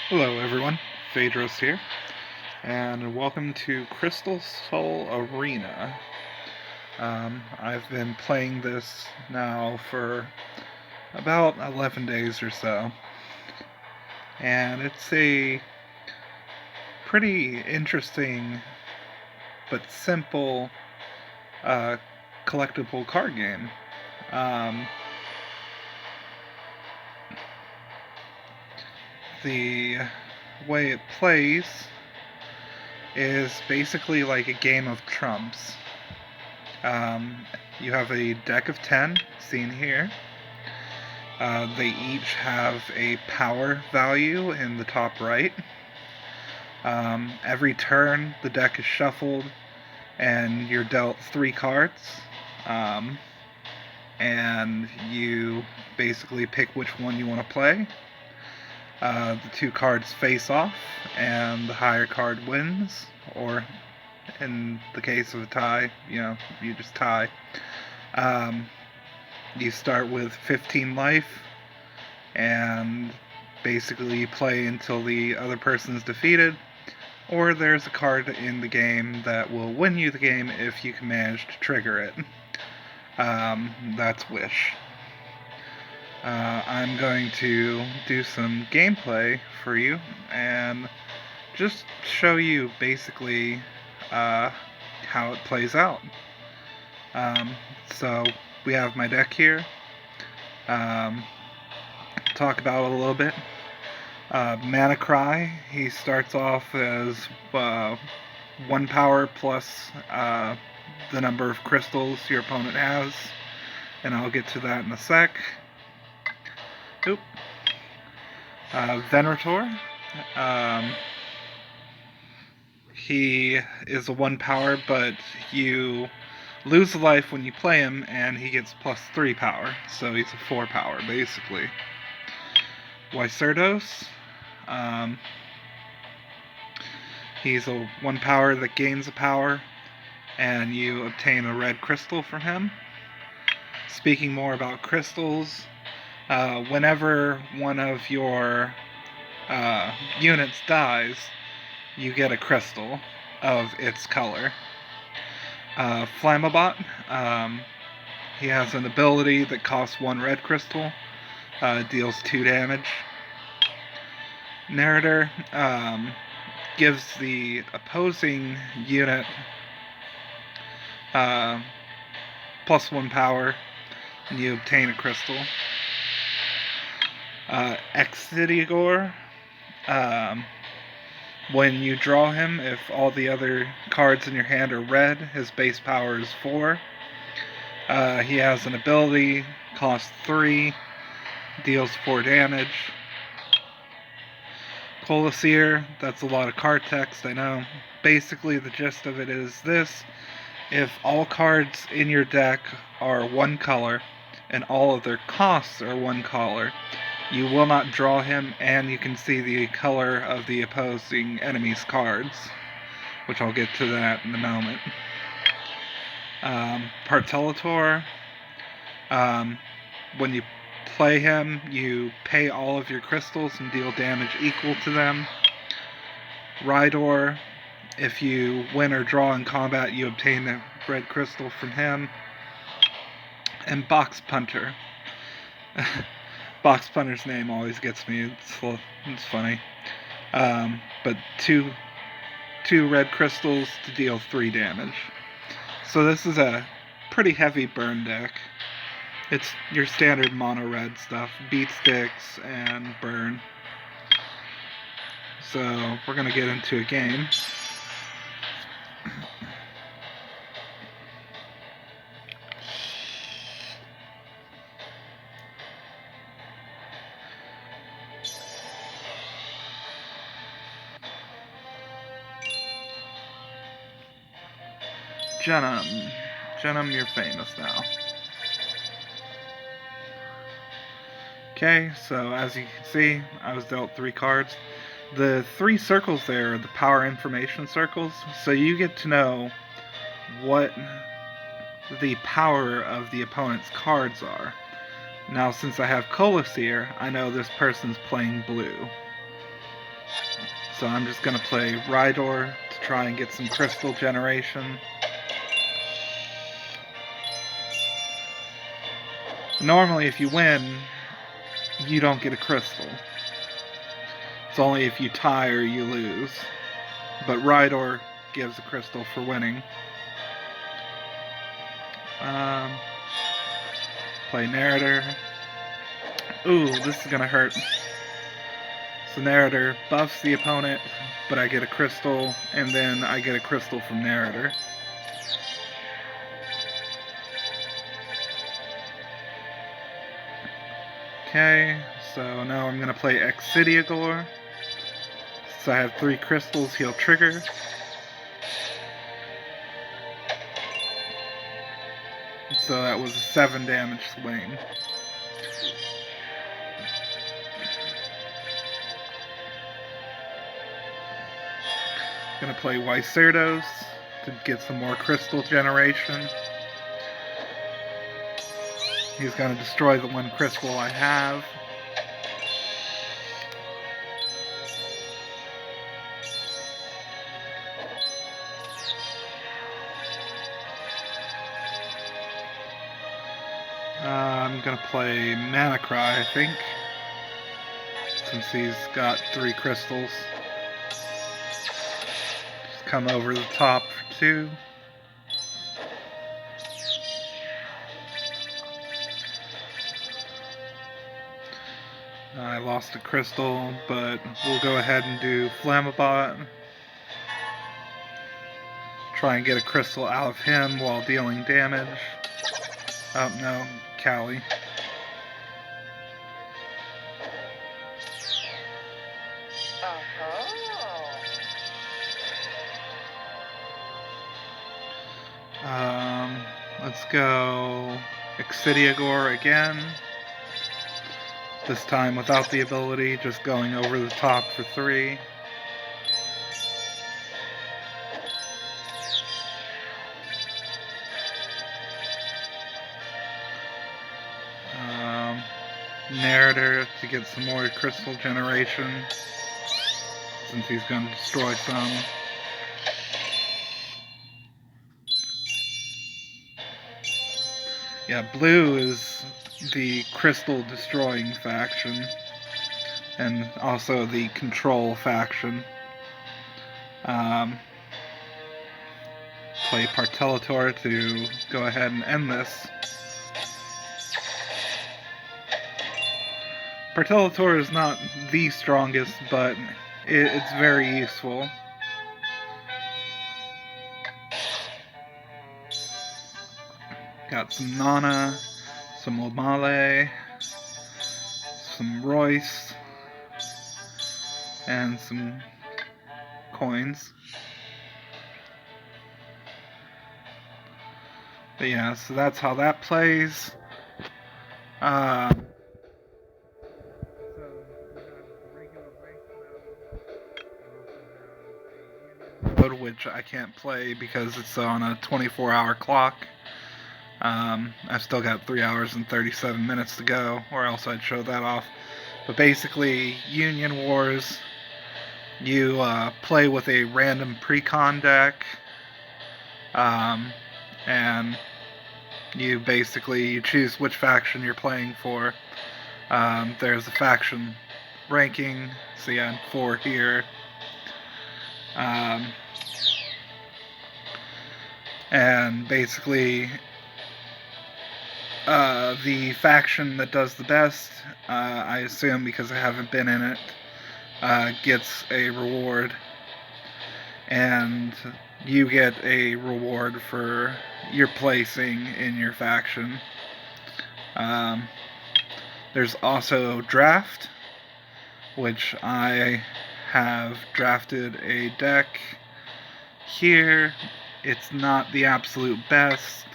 Hello everyone, Phaedros here, and welcome to Crystal Soul Arena. I've been playing this now for about 11 days or so, and it's a pretty interesting but simple collectible card game. Um, the way it plays is basically like a game of trumps. You have a deck of 10, seen here. They each have a power value in the top right. Every turn, the deck is shuffled, and you're dealt 3 cards. And you basically pick which one you want to play. The 2 cards face off, and the higher card wins, or in the case of a tie, you just tie. You start with 15 life, and basically you play until the other person's defeated, or there's a card in the game that will win you the game if you can manage to trigger it. That's Wish. I'm going to do some gameplay for you and just show you basically how it plays out. So we have my deck here. Talk about it a little bit. Mana Cry, he starts off as 1 power plus the number of crystals your opponent has, and I'll get to that in a sec. Oop. Venator, he is a 1 power, but you lose a life when you play him, and he gets plus 3 power, so he's a 4 power basically. Wycerdos, he's a 1 power that gains a power, and you obtain a red crystal from him. Speaking more about crystals, whenever one of your units dies, you get a crystal of its color. Flammabot, he has an ability that costs 1 red crystal, deals 2 damage. Narrator gives the opposing unit plus 1 power, and you obtain a crystal. Excidior, when you draw him, if all the other cards in your hand are red, his base power is 4. He has an ability, costs 3, deals 4 damage. Colosseer, that's a lot of card text, I know. Basically, the gist of it is this: if all cards in your deck are 1 color, and all of their costs are 1 color, you will not draw him, and you can see the color of the opposing enemy's cards, which I'll get to that in a moment. Partelator, when you play him, you pay all of your crystals and deal damage equal to them. Rhydor, if you win or draw in combat, you obtain a red crystal from him. And Box Punter. Box Punter's name always gets me. It's funny. But two red crystals to deal 3 damage. So this is a pretty heavy burn deck. It's your standard mono red stuff, beat sticks and burn. So we're gonna get into a game. Jenum, you're famous now. Okay, so as you can see, I was dealt 3 cards. The 3 circles there are the power information circles, so you get to know what the power of the opponent's cards are. Now, since I have Colosseer, I know this person's playing blue. So I'm just going to play Rhydor to try and get some crystal generation. Normally if you win, you don't get a crystal. It's only if you tie or you lose. But Rhydor gives a crystal for winning. Play Narrator. Ooh, this is gonna hurt. So Narrator buffs the opponent, but I get a crystal, and then I get a crystal from Narrator. Okay, so now I'm gonna play Excidiagore. So I have 3 crystals, he'll trigger. So that was a 7 damage swing. Gonna play Wycerdos to get some more crystal generation. He's gonna destroy the 1 crystal I have. I'm gonna play Manacry, I think, since he's got 3 crystals. Just come over the top for 2. I lost a crystal, but we'll go ahead and do Flamabot. Try and get a crystal out of him while dealing damage. Oh no, Callie. Let's go Excidiagore again. This time without the ability, just going over the top for 3. Narrator to get some more crystal generation, since he's going to destroy some. Yeah, blue is the crystal destroying faction, and also the control faction. Play Partellator to go ahead and end this. Partellator is not the strongest, but it's very useful. Got some Nana, some Omale, some Royce, and some coins. But yeah, so that's how that plays. Which I can't play because it's on a 24-hour clock. I've still got 3 hours and 37 minutes to go, or else I'd show that off. But basically, Union Wars, you play with a random precon deck, and you choose which faction you're playing for. There's a faction ranking, so yeah, 4 here. And basically, the faction that does the best, I assume because I haven't been in it, gets a reward. And you get a reward for your placing in your faction. There's also draft, which I have drafted a deck here. It's not the absolute best,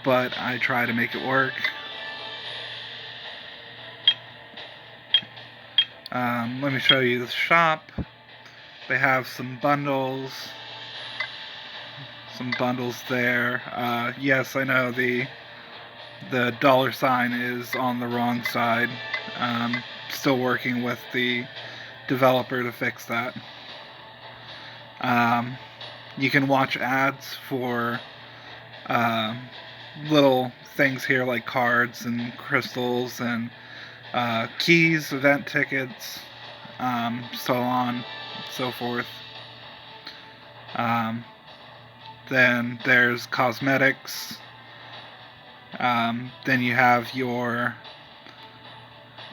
but I try to make it work. Let me show you the shop. They have some bundles. Some bundles there. Yes, I know the $sign is on the wrong side. Still working with the developer to fix that. You can watch ads for little things here like cards and crystals and keys, event tickets, so on and so forth. Then there's cosmetics. Then you have your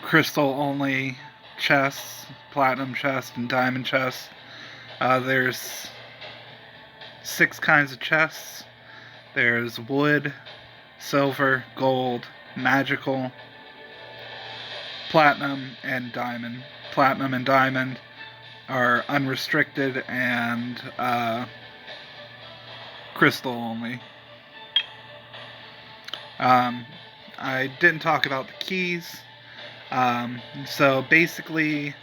crystal only chests, platinum chest and diamond chest. There's 6 kinds of chests. There's wood, silver, gold, magical, platinum, and diamond. Platinum and diamond are unrestricted and crystal only. I didn't talk about the keys. So basically,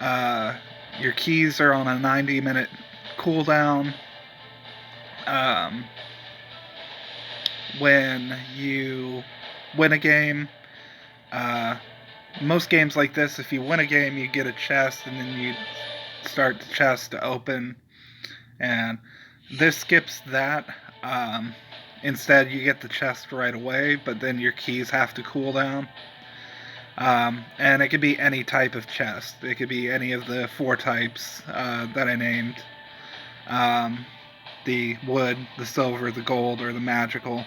your keys are on a 90-minute cooldown. When you win a game, most games like this, if you win a game, you get a chest, and then you start the chest to open. And this skips that. Instead, you get the chest right away, but then your keys have to cool down. And it could be any type of chest. It could be any of the 4 types that I named. The wood, the silver, the gold, or the magical.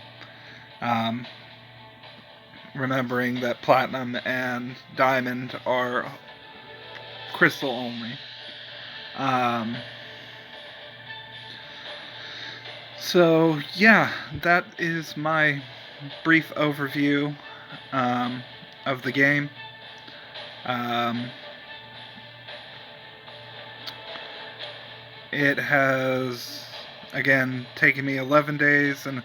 Remembering that platinum and diamond are crystal only. So yeah, that is my brief overview of the game. It has, again, taken me 11 days, and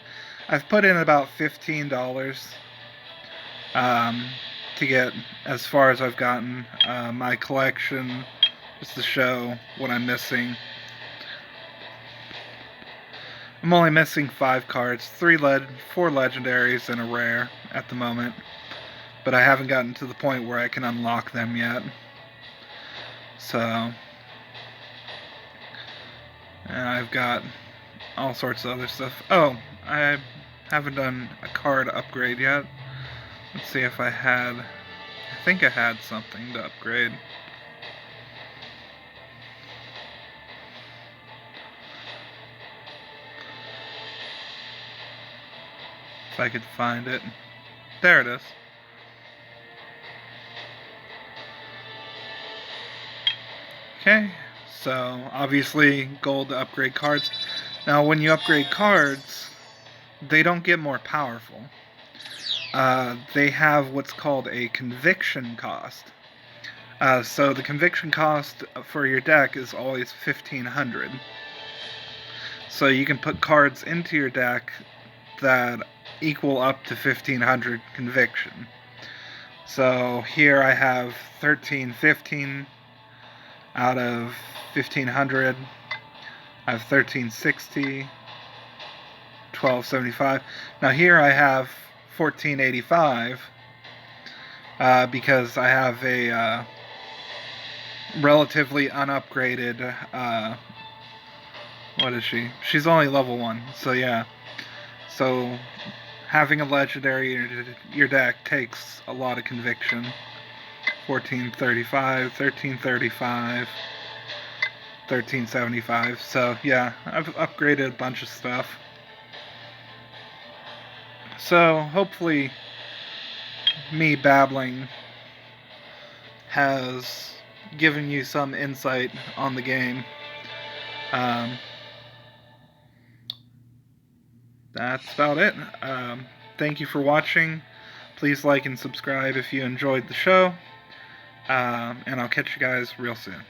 I've put in about $15 to get as far as I've gotten. My collection, just to show what I'm missing. I'm only missing 5 cards, 4 legendaries and a rare at the moment, but I haven't gotten to the point where I can unlock them yet. So, and I've got all sorts of other stuff. Oh, I haven't done a card upgrade yet. Let's see if I think I had something to upgrade. If I could find it. There it is. Okay, so obviously gold to upgrade cards. Now when you upgrade cards, they don't get more powerful. They have what's called a conviction cost. So the conviction cost for your deck is always 1,500. So you can put cards into your deck that equal up to 1,500 conviction. So here I have 1315 out of 1,500. I have 1360, 1275. Now here I have 1485 because I have a relatively unupgraded. What is she? She's only level 1, so yeah. So having a legendary in your deck takes a lot of conviction. 1435, 1335, 1375. So yeah, I've upgraded a bunch of stuff. So hopefully me babbling has given you some insight on the game. That's about it. Thank you for watching. Please like and subscribe if you enjoyed the show. And I'll catch you guys real soon.